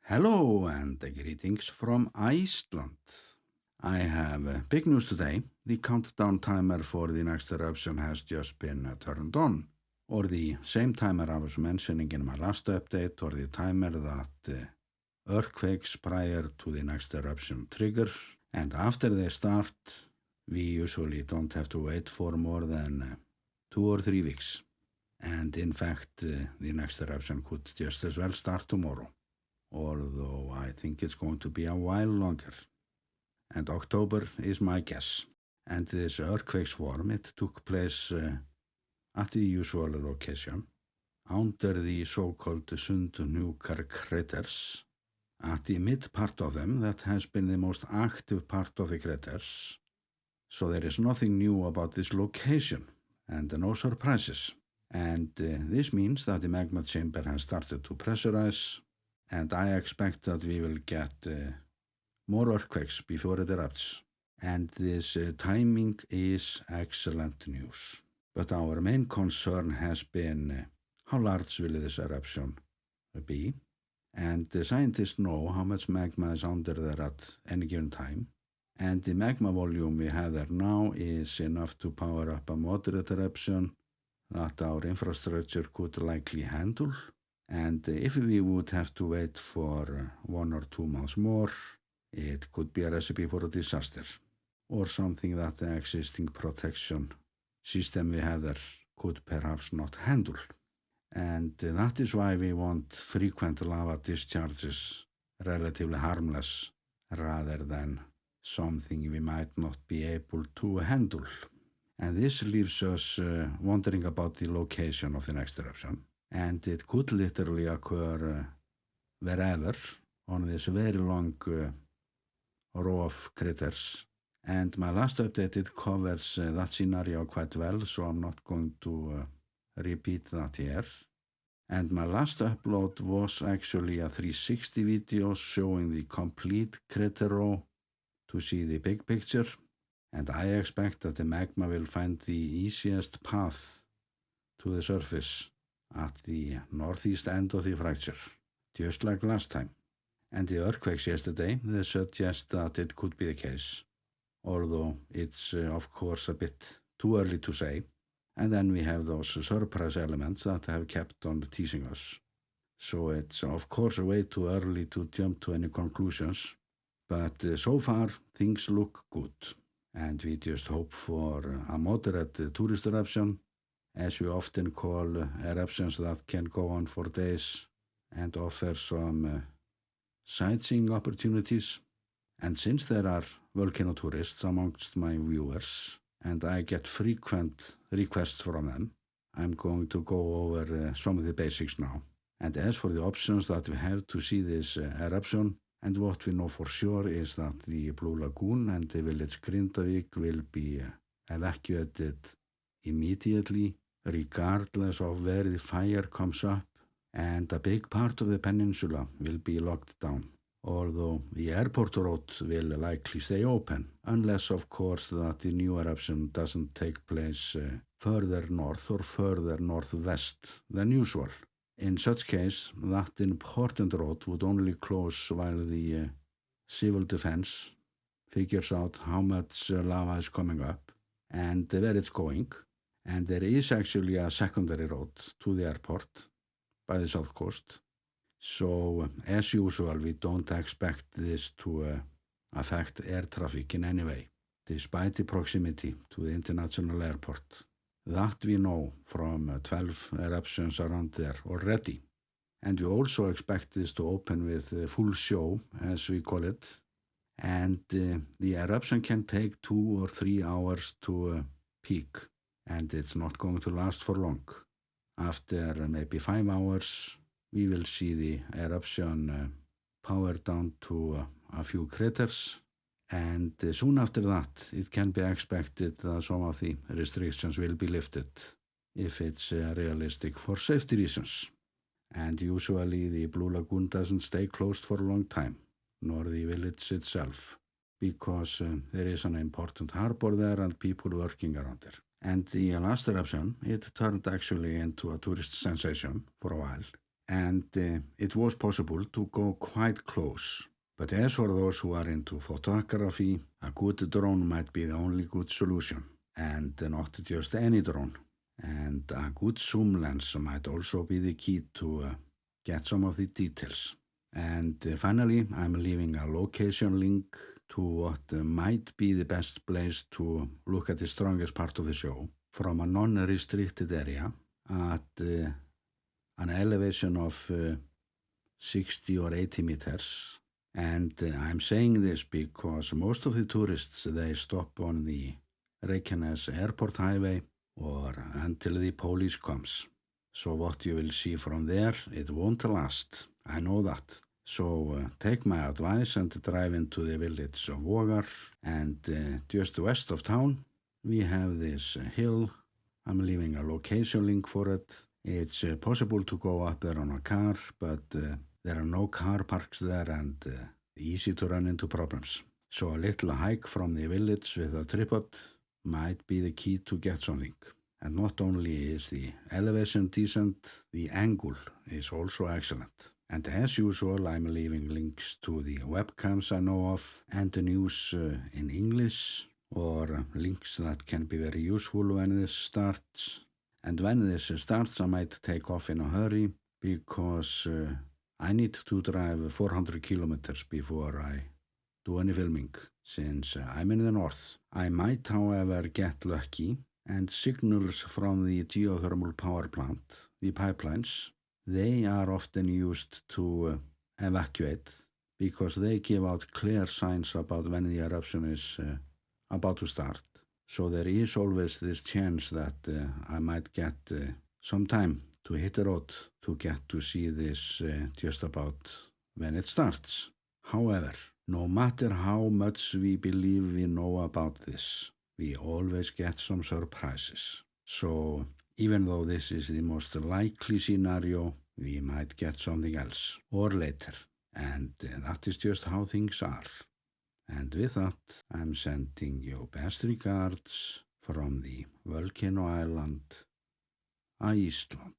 Hello and greetings from Iceland. I have big news today. The countdown timer for the next eruption has just been turned on, or the same timer I was mentioning in my last update, or the timer that earthquakes prior to the next eruption trigger, and after they start, we usually don't have to wait for more than 2 or 3 weeks. And in fact, the next eruption could just as well start tomorrow, although I think it's going to be a while longer. And October is my guess. And this earthquake swarm, it took place at the usual location, under the so-called Sundhnúkar craters. At the mid part of them, that has been the most active part of the craters. So there is nothing new about this location, and no surprises. And this means that the magma chamber has started to pressurize, and I expect that we will get more earthquakes before it erupts. And this timing is excellent news. But our main concern has been how large will this eruption be? And the scientists know how much magma is under there at any given time. And the magma volume we have there now is enough to power up a moderate eruption that our infrastructure could likely handle. And if we would have to wait for 1 or 2 months more, it could be a recipe for a disaster, or something that the existing protection system we have there could perhaps not handle. And that is why we want frequent lava discharges relatively harmless, rather than something we might not be able to handle. And this leaves us wondering about the location of the next eruption. And it could literally occur wherever on this very long row of craters. And my last update, it covers that scenario quite well, so I'm not going to repeat that here. And my last upload was actually a 360 video showing the complete crater row to see the big picture. And I expect that the magma will find the easiest path to the surface at the northeast end of the fracture, just like last time. And the earthquakes yesterday, they suggest that it could be the case, although it's of course a bit too early to say. And then we have those surprise elements that have kept on teasing us. So it's of course way too early to jump to any conclusions, but so far things look good. And we just hope for a moderate tourist eruption, as we often call eruptions that can go on for days and offer some sightseeing opportunities. And since there are volcano tourists amongst my viewers, and I get frequent requests from them, I'm going to go over some of the basics now. And as for the options that we have to see this eruption, and what we know for sure is that the Blue Lagoon and the village Grindavik will be evacuated immediately, regardless of where the fire comes up, and a big part of the peninsula will be locked down, although the airport road will likely stay open, unless of course that the new eruption doesn't take place further north or further northwest than usual. In such case, that important road would only close while the civil defense figures out how much lava is coming up and where it's going. And there is actually a secondary road to the airport by the south coast. So, as usual, we don't expect this to affect air traffic in any way, despite the proximity to the international airport. That we know from 12 eruptions around there already. And we also expect this to open with a full show, as we call it. And the eruption can take 2 or 3 hours to peak, and it's not going to last for long. After maybe 5 hours, we will see the eruption power down to a few craters. And soon after that, it can be expected that some of the restrictions will be lifted, if it's realistic for safety reasons. And usually the Blue Lagoon doesn't stay closed for a long time, nor the village itself, because there is an important harbor there and people working around there. And the last eruption, it turned actually into a tourist sensation for a while. and it was possible to go quite close. But as for those who are into photography, a good drone might be the only good solution, and not just any drone. And a good zoom lens might also be the key to get some of the details. And finally, I'm leaving a location link to what might be the best place to look at the strongest part of the show from a non-restricted area at an elevation of 60 or 80 meters. And I'm saying this because most of the tourists, they stop on the Reykjanes Airport Highway or until the police comes. So what you will see from there, it won't last. I know that. So take my advice and drive into the village of Vogar, and just west of town we have this hill. I'm leaving a location link for it. It's possible to go up there on a car, but there are no car parks there and easy to run into problems. So a little hike from the village with a tripod might be the key to get something. And not only is the elevation decent, the angle is also excellent. And as usual, I'm leaving links to the webcams I know of and the news in English, or links that can be very useful when this starts. And when this starts, I might take off in a hurry because I need to drive 400 kilometers before I do any filming, since I'm in the north. I might, however, get lucky, and signals from the geothermal power plant, the pipelines, they are often used to evacuate because they give out clear signs about when the eruption is about to start. So there is always this chance that I might get some time to hit the road to get to see this just about when it starts. However, no matter how much we believe we know about this, we always get some surprises. So even though this is the most likely scenario, we might get something else or later. And that is just how things are. And with that, I'm sending you best regards from the volcano island, Iceland.